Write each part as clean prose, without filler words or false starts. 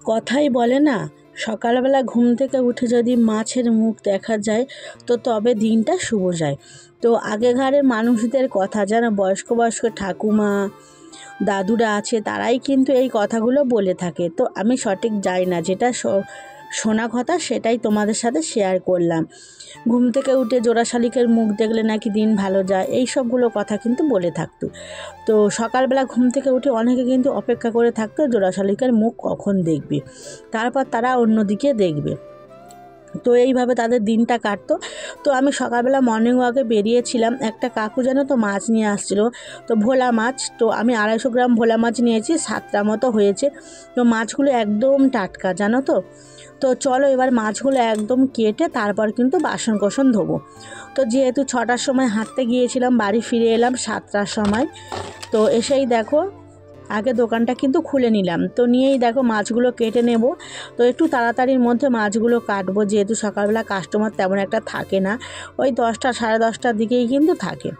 কথাই বলে না, সকালবেলা ঘুম থেকে উঠে যদি মাছের মুখ দেখা যায় তো তবে দিনটা শুভ যায়। তো আগেকারের মানুষদের কথা, যারা বয়স্ক বয়স্ক ঠাকুমা দাদুরা আছে তারাই কিন্তু এই কথাগুলো বলে থাকে। তো আমি সঠিক যাই না, যেটা শোনা কথা সেটাই তোমাদের সাথে শেয়ার করলাম। ঘুম থেকে উঠে জোড়া শালিকের মুখ দেখলে নাকি দিন ভালো যায়, এই সবগুলো কথা কিন্তু বলে থাকতো। তো সকালবেলা ঘুম থেকে উঠে অনেকে কিন্তু অপেক্ষা করে থাকতো জোড়া শালিকের মুখ কখন দেখবে, তারপর তারা অন্যদিকে দেখবে। তো এইভাবে তাদের দিনটা কাটতো। তো আমি সকালবেলা মর্নিং ওয়াকে বেরিয়েছিলাম, একটা কাকু যেন তো মাছ নিয়ে আসছিলো, তো ভোলা মাছ। তো আমি 250 গ্রাম ভোলা মাছ নিয়েছি, 7টা মতো হয়েছে। তো মাছগুলো একদম টাটকা জানো তো। তো চলো এবার মাছগুলো একদম কেটে তারপর কিন্তু বাসন কোসন ধোবো। তো যেহেতু 6টার সময় হাঁটতে গিয়েছিলাম, বাড়ি ফিরে এলাম 7টার সময়। তো এসেই দেখো আগে দোকানটা কিন্তু খুলে নিলাম, তো নিয়েই দেখো মাছগুলো কেটে নেব। তো একটু তাড়াতাড়ির মধ্যে মাছগুলো কাটবো, যেহেতু সকালবেলা কাস্টমার তেমন একটা থাকে না, ওই 10টা সাড়ে 10টার দিকেই কিন্তু থাকে,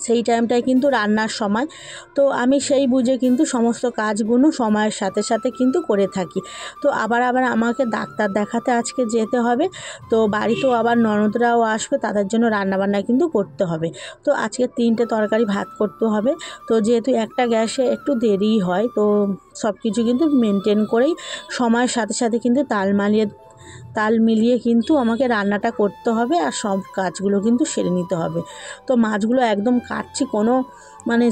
সেই টাইমটায় কিন্তু রান্নার সময়। তো আমি সেই বুঝে কিন্তু সমস্ত কাজগুলো সময়ের সাথে সাথে কিন্তু করে থাকি। তো আবার আমাকে ডাক্তার দেখাতে আজকে যেতে হবে। তো বাড়িতেও আবার ননদরাও আসবে, তাদের জন্য রান্নাবান্না কিন্তু করতে হবে। তো আজকে 3টে তরকারি ভাত করতে হবে। তো যেহেতু একটা গ্যাসে একটু দেরিই হয়, তো সব কিছু কিন্তু মেনটেন করেই সময়ের সাথে সাথে কিন্তু তাল মিলিয়ে কিন্তু আমাকে রান্নাটা করতে হবে, আর সব কাজগুলো কিন্তু সেরে নিতে হবে। তো মাছগুলো একদম কাটছি, কোনো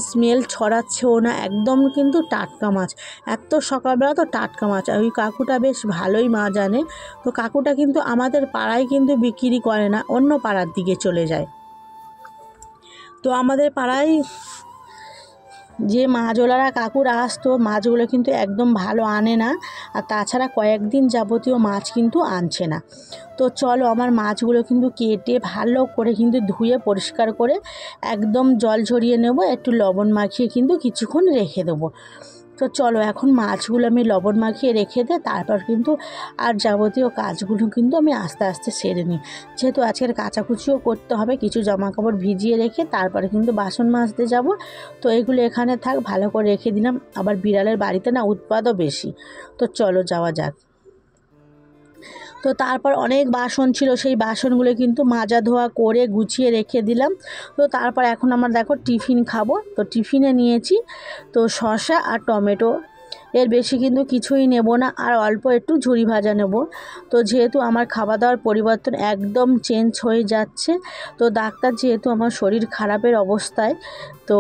স্মেল ছড়াচ্ছেও না, একদম কিন্তু টাটকা মাছ। এত সকালবেলা তো টাটকা মাছ। আর ওই কাকুটা বেশ ভালোই মাছ আনে। তো কাকুটা কিন্তু আমাদের পাড়ায় কিন্তু বিক্রি করে না, অন্য পাড়ার দিকে চলে যায়। তো আমাদের পাড়ায় যে মাছওয়ালারা কাকুরা আসতো, মাছগুলো কিন্তু একদম ভালো আনে না, আর তাছাড়া কয়েকদিন যাবতীয় মাছ কিন্তু আনছে না। তো চলো আমার মাছগুলো কিন্তু কেটে ভালো করে কিন্তু ধুয়ে পরিষ্কার করে একদম জল ঝরিয়ে নেব, একটু লবণ মাখিয়ে কিন্তু কিছুক্ষণ রেখে দেবো। তো চলো এখন মাছগুলো আমি লবণ মাখিয়ে রেখে দিই, তারপর কিন্তু আর যাবতীয় কাজগুলো কিন্তু আমি আস্তে আস্তে সেরে নিই। যেহেতু আজকের কাচাকুচিও করতে হবে, কিছু জামাকাপড় ভিজিয়ে রেখে তারপরে কিন্তু বাসন মাজতে যাব। তো এগুলো এখানে থাক, ভালো করে রেখে দিলাম। আবার বিড়ালের বাড়িতে না উৎপাতও বেশি। তো চলো যাওয়া যাক। তো তারপর অনেক বাসন ছিল, সেই বাসনগুলো কিন্তু মাজা ধোয়া করে গুছিয়ে রেখে দিলাম। তো তারপর এখন আমার দেখো টিফিন খাবো। তো টিফিনে নিয়েছি তো শসা আর টমেটো, এর বেশি কিন্তু কিছুই নেব না, আর অল্প একটু ঝুরি ভাজা নেব। তো যেহেতু আমার খাওয়া দাওয়ার পরিবর্তন একদম চেঞ্জ হয়ে যাচ্ছে, তো ডাক্তার যেহেতু আমার শরীর খারাপের অবস্থায়, তো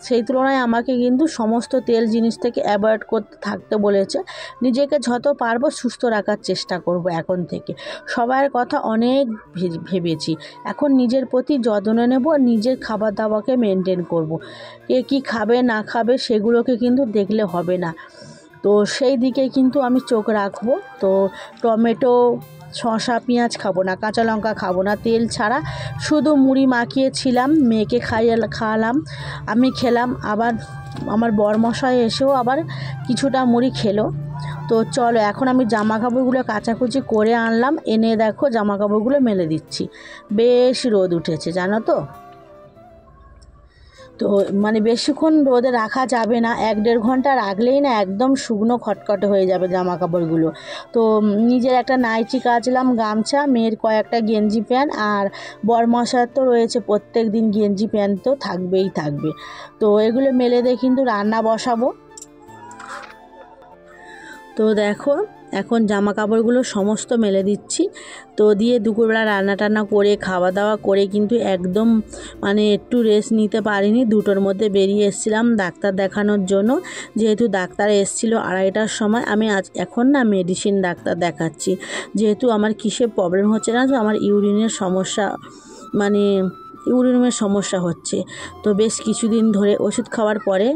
সেই তুলনায় আমাকে কিন্তু সমস্ত তেল জিনিস থেকে অ্যাভয়েড করতে থাকতে বলেছে। নিজেকে যত পারবো সুস্থ রাখার চেষ্টা করব এখন থেকে। সবার কথা অনেক ভেবেছি, এখন নিজের প্রতি যত্ন নেব, নিজের খাবার দাবারকে মেনটেন করব। কে কী খাবে না খাবে সেগুলোকে কিন্তু দেখলে হবে না, তো সেই দিকে কিন্তু আমি চোখ রাখবো। তো টমেটো শসা পেঁয়াজ খাবো না, কাঁচা লঙ্কা খাবো না, তেল ছাড়া শুধু মুড়ি মাখিয়েছিলাম, মেয়েকে খাওয়ালাম, আমি খেলাম, আবার আমার বরমশাই এসেও আবার কিছুটা মুড়ি খেলো। তো চলো এখন আমি জামা কাপড়গুলো কাচাকুচি করে আনলাম, এনে দেখো জামা কাপড়গুলো মেলে দিচ্ছি। বেশ রোদ উঠেছে জানো তো। তো বেশিক্ষণ রোদে রাখা যাবে না, 1-1.5 ঘন্টা রাখলেই না একদম শুকনো খটখটে হয়ে যাবে জামা কাপড়গুলো। তো নিজের একটা নাইটি কাচলাম, গামছা, মেয়ের কয়েকটা গেঞ্জি প্যান্ট, আর বরমশার তো রয়েছে প্রত্যেক দিন গেঞ্জি প্যান্ট তো থাকবেই থাকবে। তো এগুলো মেলে দিয়ে কিন্তু রান্না বসাবো। তো দেখো এখন জামা কাপড়গুলো সমস্ত মেলে দিচ্ছি। তো দিয়ে দুপুরবেলা রান্না টান্না করে খাওয়া দাওয়া করে কিন্তু একদম একটু রেস্ট নিতে পারিনি। 2টোর মধ্যে বেরিয়ে এসেছিলাম ডাক্তার দেখানোর জন্য, যেহেতু ডাক্তার এসেছিলো 2:30টার সময়। আমি এখন না মেডিসিন ডাক্তার দেখাচ্ছি, যেহেতু আমার কিসে প্রবলেম হচ্ছে না, তো আমার ইউরিনের সমস্যা হচ্ছে। তো বেশ কিছুদিন ধরে ওষুধ খাওয়ার পরে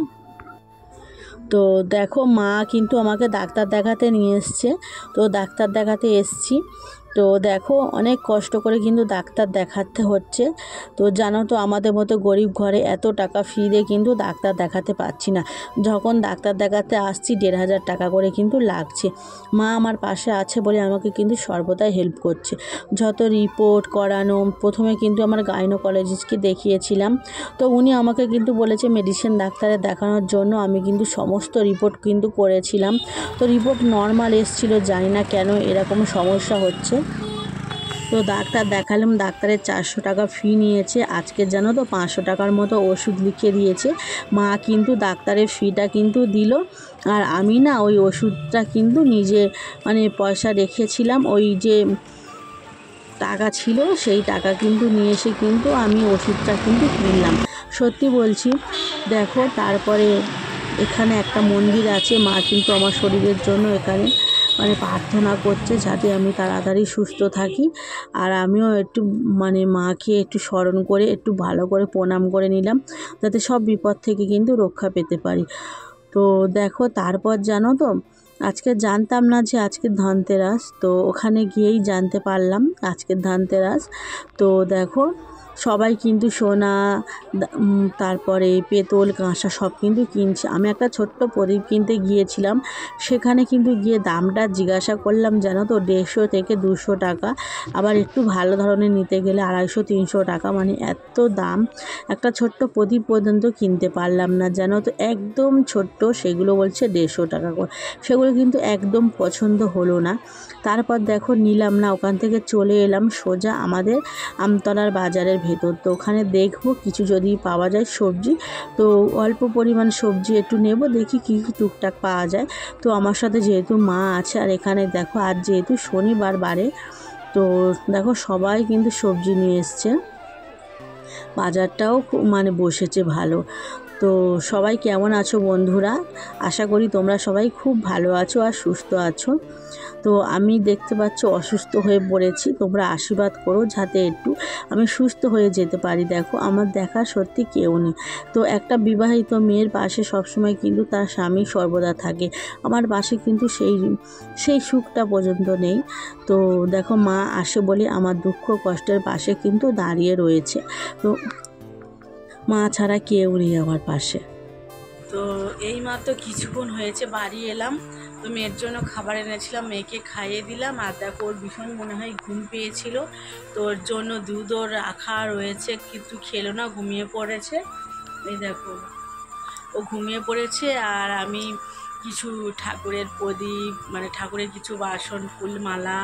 তো দেখো মা কিন্তু আমাকে ডাক্তার দেখাতে নিয়ে এসছে। তো ডাক্তার দেখাতে এসছি, তো দেখো অনেক কষ্ট করে কিন্তু ডাক্তার দেখাতে হচ্ছে। তো জানো তো আমাদের মতো গরিব ঘরে এত টাকা ফি দিয়ে কিন্তু ডাক্তার দেখাতে পারছি না। যখন ডাক্তার দেখাতে আসছি 1,500 টাকা করে কিন্তু লাগছে। মা আমার পাশে আছে বলে আমাকে কিন্তু সর্বদাই হেল্প করছে। যত রিপোর্ট করানো, প্রথমে কিন্তু আমার গাইনোকোলজিস্টকে দেখিয়েছিলাম। তো উনি আমাকে কিন্তু বলেছে মেডিসিন ডাক্তারে দেখানোর জন্য। আমি কিন্তু সমস্ত রিপোর্ট কিন্তু করেছিলাম। তো রিপোর্ট নর্মাল এসেছিল, জানি না কেন এরকম সমস্যা হচ্ছে। তো ডাক্তার দেখালাম, ডাক্তারের 400 টাকা ফি নিয়েছে। আজকে জানো তো 500 টাকার মতো ওষুধ লিখে দিয়েছে। মা কিন্তু ডাক্তারের ফিটা কিন্তু দিল, আর আমি না ওই ওষুধটা কিন্তু নিজে মানে পয়সা রেখেছিলাম, ওই যে টাকা ছিল সেই টাকা কিন্তু নিয়ে এসে কিন্তু আমি ওষুধটা কিন্তু কিনলাম। সত্যি বলছি। দেখো তারপরে এখানে একটা মন্দির আছে, মা কিন্তু আমার শরীরের জন্য এখানে মানে প্রার্থনা করছে যাতে আমি তাড়াতাড়ি সুস্থ থাকি। আর আমিও একটু মানে মাকে একটু স্মরণ করে একটু ভালো করে প্রণাম করে নিলাম, যাতে সব বিপদ থেকে কিন্তু রক্ষা পেতে পারি। তো দেখো তারপর জানো তো আজকে জানতাম না যে আজকে ধনতেরাস, তো ওখানে গিয়েই জানতে পারলাম আজকের ধনতেরাস। তো দেখো সবাই কিন্তু সোনা তারপরে পেতল কাঁসা সব কিন্তু কিনছে। আমি একটা ছোট্ট প্রদীপ কিনতে গিয়েছিলাম, সেখানে কিন্তু গিয়ে দামটা জিজ্ঞাসা করলাম, জানো তো 150 থেকে 200 টাকা। আবার একটু ভালো ধরনের নিতে গেলে 250-300 টাকা, মানে এত দাম। একটা ছোট্ট প্রদীপ পর্যন্ত কিনতে পারলাম না, জানো তো একদম ছোট্ট, সেগুলো বলছে 150 টাকা করে। সেগুলো কিন্তু একদম পছন্দ হলো না। তারপর দেখো নিলাম না, ওখান থেকে চলে এলাম সোজা আমাদের আমতলার বাজারের ভেতর। তো ওখানে দেখবো কিছু যদি পাওয়া যায় সবজি, তো অল্প পরিমাণ সবজি একটু নেব, দেখি কী কী টুকটাক পাওয়া যায়। তো আমার সাথে যেহেতু মা আছে, আর এখানে দেখো আজ যেহেতু শনিবার বারে, তো দেখো সবাই কিন্তু সবজি নিয়ে এসছে। বাজারটাও মানে বসেছে ভালো। তো সবাই কেমন আছো বন্ধুরা? আশা করি তোমরা সবাই খুব ভালো আছো আর সুস্থ আছো। তো আমি দেখতে পাচ্ছ অসুস্থ হয়ে পড়েছি, তোমরা আশীর্বাদ করো যাতে একটু আমি সুস্থ হয়ে যেতে পারি। দেখো আমার দেখা সত্যি কেউ নেই। তো একটা বিবাহিত মেয়ের পাশে সবসময় কিন্তু তার স্বামী সর্বদা থাকে, আমার পাশে কিন্তু সেই সুখটা পর্যন্ত নেই। তো দেখো মা আসে বলে আমার দুঃখ কষ্টের পাশে কিন্তু দাঁড়িয়ে রয়েছে। তো মা ছাড়া কেউ নেই আমার পাশে। তো এই মাত্র কিছুক্ষণ হয়েছে বাড়ি এলাম। তো মেয়ের জন্য খাবার এনেছিলাম, মেয়েকে খাইয়ে দিলাম। আর দেখো ওর ভীষণ মনে হয় ঘুম পেয়েছিল, তো ওর জন্য দুধও রাখা রয়েছে, কিন্তু খেলো না, ঘুমিয়ে পড়েছে। এই দেখো ও ঘুমিয়ে পড়েছে। আর আমি কিছু ঠাকুরের প্রদীপ, মানে ঠাকুরের কিছু বাসন, ফুলমালা,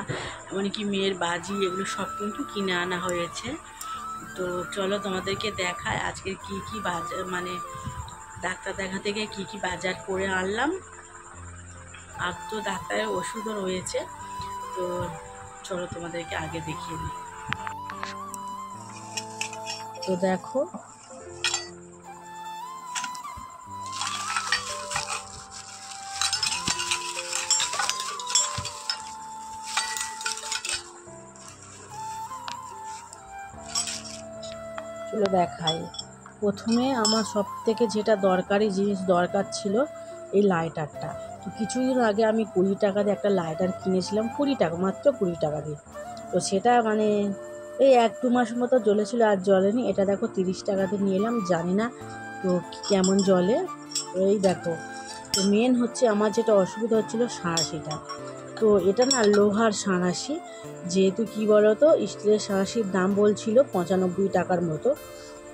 এমনকি মেয়ের বাজি, এগুলো সব কিন্তু কিনে আনা হয়েছে। তো চলো তোমাদেরকে দেখায় আজকের কি কি বাজার, মানে ডাক্তার দেখা থেকে কি কি বাজার করে আনলাম। আর তো ডাক্তারের ওষুধও রয়েছে, তো চলো তোমাদেরকে আগে দেখিয়ে দিই। তো দেখো চলো দেখাই। প্রথমে আমার সব থেকে যেটা দরকারি জিনিস দরকার ছিল, এই লাইটারটা। তো কিছুদিন আগে আমি 20 টাকা দিয়ে একটা লাইটার কিনেছিলাম, 20 টাকা, মাত্র 20 টাকা দিয়ে। তো সেটা মানে এই 1-2 মাস মতো জ্বলেছিল, আর জ্বলেনি। এটা দেখো 30 টাকাতে নিয়ে এলাম, জানি না তো কেমন জ্বলে। এই দেখো। তো মেন হচ্ছে আমার যেটা অসুবিধা হচ্ছিলো সাঁড়াশিটা। তো এটা না লোহার সাঁড়াশি, যেহেতু কি বলো তো স্টিলের সাঁড়াশির দাম বলছিল 95 টাকার মতো,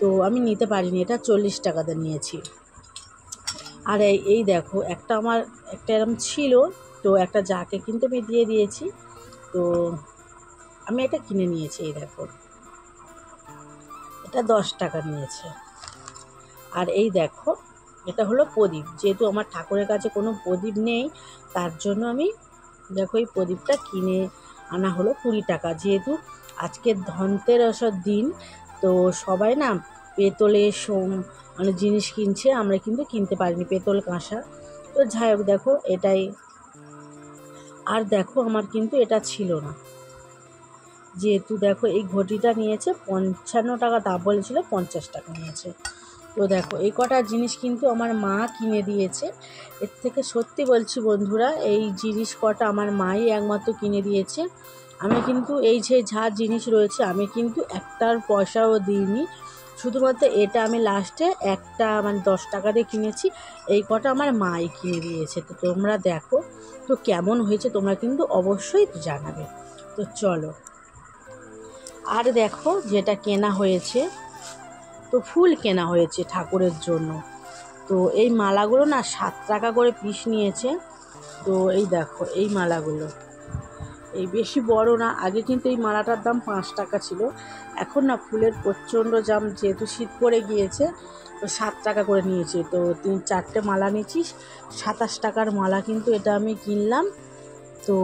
তো আমি নিতে পারিনি, এটা 40 টাকাতে নিয়েছি। আর এই দেখো একটা আমার একটা এরকম ছিল, তো একটা যাকে কিন্তু আমি দিয়ে দিয়েছি, তো আমি এটা কিনে নিয়েছি। এই দেখো এটা 10 টাকা নিয়েছে। আর এই দেখো এটা হলো প্রদীপ, যেহেতু আমার ঠাকুরের কাছে কোনো প্রদীপ নেই, তার জন্য আমি দেখো এই প্রদীপটা কিনে আনা হলো 20 টাকা। যেহেতু আজকে ধনতেরাসের দিন, তো সবাই না পেতলের মানে জিনিস কিনছে, আমরা কিন্তু কিনতে পারিনি পেতল কাঁসা। তো যাই হোক দেখো এটাই। আর দেখো আমার কিন্তু এটা ছিল না, যেহেতু দেখো এই ঘটিটা নিয়েছে 55 টাকা, দাম বলেছিল 50 টাকা নিয়েছে। তো দেখো এই কটা জিনিস কিন্তু আমার মা কিনে দিয়েছে। এর থেকে সত্যি বলছি বন্ধুরা, এই জিনিস কটা আমার মাই একমাত্র কিনে দিয়েছে। আমি কিন্তু এই যে যা জিনিস রয়েছে আমি কিন্তু একটার পয়সাও দিইনি, শুধুমাত্র এটা আমি লাস্টে একটা মানে 10 টাকা দিয়ে কিনেছি, এই কটা আমার মাই কিনে দিয়েছে। তো তোমরা দেখো তো কেমন হয়েছে, তোমরা কিন্তু অবশ্যই জানাবে। তো চলো, আর দেখো যেটা কেনা হয়েছে, তো ফুল কেনা হয়েছে ঠাকুরের জন্য। তো এই মালাগুলো না 7 টাকা করে পিস নিয়েছে। তো এই দেখো এই মালাগুলো, এই বেশি বড় না, আগে কিন্তু এই মালাটার দাম 5 টাকা ছিল, এখন না ফুলের প্রচণ্ড দাম, যেহেতু শীত পড়ে গিয়েছে তো 7 টাকা করে নিয়েছে। তো 3-4টে মালা নিয়েছি, 27 টাকার মালা কিন্তু এটা আমি কিনলাম। তো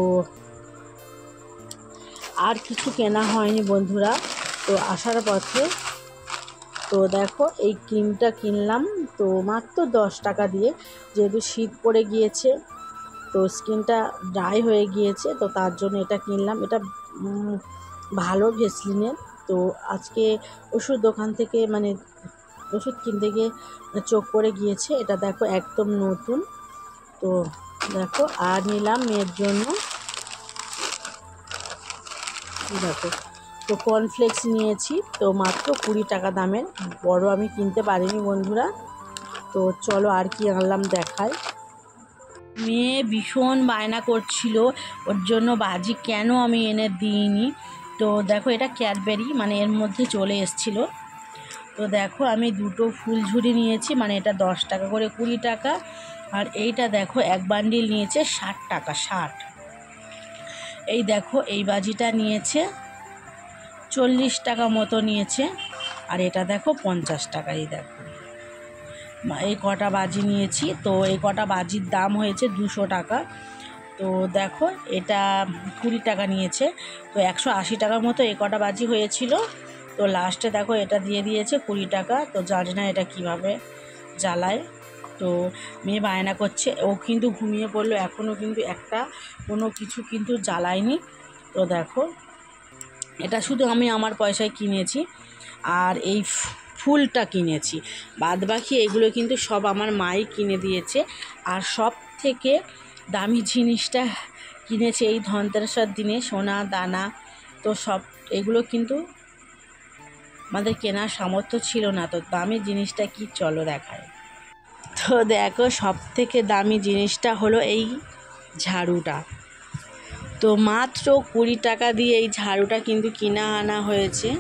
আর কিছু কেনা হয়নি বন্ধুরা। তো আসার পথে তো দেখো এই ক্রিমটা কিনলাম, তো মাত্র 10 টাকা দিয়ে, যেহেতু শীত পড়ে গিয়েছে তো স্কিনটা ড্রাই হয়ে গিয়েছে, তো তার জন্য এটা কিনলাম। এটা ভালো ভেসলিনের। তো আজকে ওষুধ দোকান থেকে মানে ওষুধ কিনতে গিয়ে চোখ পড়ে গিয়েছে, এটা দেখো একদম নতুন। তো দেখো আর নিলাম মেয়ের জন্য, দেখো তো কর্নফ্লেক্স নিয়েছি, তো মাত্র 20 টাকা দামের, বড় আমি কিনতে পারিনি বন্ধুরা। তো চলো আর কি আনলাম দেখাই। মেয়ে ভীষণ বায়না করছিল, ওর জন্য বাজি কেন আমি এনে দিইনি। তো দেখো এটা ক্যাডবেরি, মানে এর মধ্যে চলে এসেছিলো। তো দেখো আমি দুটো ফুলঝুরি নিয়েছি, মানে এটা 10 টাকা করে 20 টাকা, আর এইটা দেখো এক বান্ডিল নিয়েছে 60 টাকা 60। এই দেখো এই বাজিটা নিয়েছে 40 টাকা মতো নিয়েছে, আর এটা দেখো 50 টাকা। এই দেখো এই কটা বাজি নিয়েছি, তো এই কটা বাজির দাম হয়েছে 200 টাকা। তো দেখো এটা 20 টাকা নিয়েছে, তো 180 টাকার মতো এই কটা বাজি হয়েছিল। তো লাস্টে দেখো এটা দিয়ে দিয়েছে 20 টাকা। তো জানি না এটা কিভাবে জ্বালায়। তো মেয়ে বায়না করছে, ও কিন্তু ঘুমিয়ে পড়লো, এখনও কিন্তু একটা কোনো কিছু কিন্তু জ্বালায়নি। তো দেখো এটা শুধু আমি আমার পয়সায় কিনেছি, আর এই ফুলটা কিনেছি, বাদবাকি এগুলো কিন্তু সব আমার মাই কিনে দিয়েছে। আর সব থেকে দামি জিনিসটা কিনেছে এই ধনতেরাসের দিনে, সোনা দানা। তো সব এগুলো কিন্তু আমাদের কেনার সামর্থ্য ছিল না, তো দামি জিনিসটা কি চলো দেখায়। তো দেখো সব থেকে দামি জিনিসটা হলো এই ঝাড়ুটা। তো মাত্র 20 টাকা দিয়ে এই ঝাড়ুটা কিন্তু কিনা আনা হয়েছে।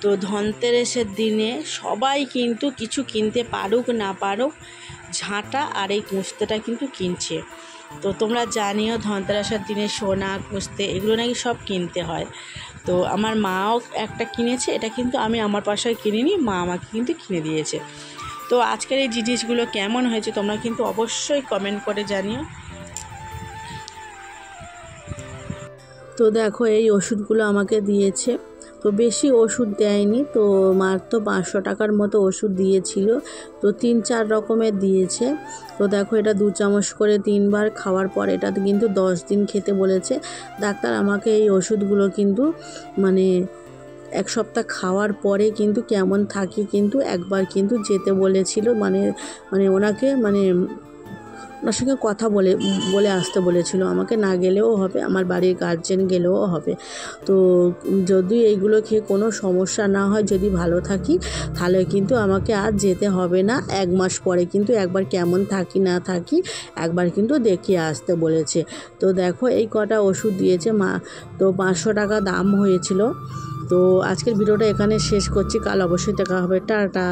তো ধনতেরাসের দিনে সবাই কিন্তু কিছু কিনতে পারুক না পারুক, ঝাঁটা আর এই কুস্তেটা কিন্তু কিনছে। তো তোমরা জানিও ধনতেরাসের দিনে সোনা কুস্তে এগুলো নাকি সব কিনতে হয়। তো আমার মাও একটা কিনেছে, এটা কিন্তু আমি আমার পয়সায় কিনিনি, মা আমাকে কিন্তু কিনে দিয়েছে। তো আজকের এই জিনিসগুলো কেমন হয়েছে তোমরা কিন্তু অবশ্যই কমেন্ট করে জানিও। তো দেখো এই ওষুধগুলো আমাকে দিয়েছে, তো বেশি ওষুধ দেয়নি, তো মাত্র 500 টাকার মতো ওষুধ দিয়েছিল। তো 3-4 রকমের দিয়েছে। তো দেখো এটা 2 চামচ করে 3 বার খাওয়ার পর এটা কিন্তু 10 দিন খেতে বলেছে ডাক্তার আমাকে। এই ওষুধগুলো কিন্তু মানে 1 সপ্তাহ খাওয়ার পরে কিন্তু কেমন থাকি কিন্তু একবার কিন্তু যেতে বলেছিল, মানে ওনাকে ওনার সঙ্গে কথা বলে আসতে বলেছিল, আমাকে না গেলেও হবে, আমার বাড়ির গার্জেন গেলেও হবে। তো যদি এইগুলো খেয়ে কোনো সমস্যা না হয়, যদি ভালো থাকি, তাহলে কিন্তু আমাকে আর যেতে হবে না। 1 মাস পরে কিন্তু একবার কেমন থাকি না থাকি একবার কিন্তু দেখিয়ে আসতে বলেছে। তো দেখো এই কটা ওষুধ দিয়েছে মা, তো 500 টাকা দাম হয়েছিল। তো আজকের ভিডিওটা এখানে শেষ করছি, কাল অবশ্যই দেখা হবে, টাটা।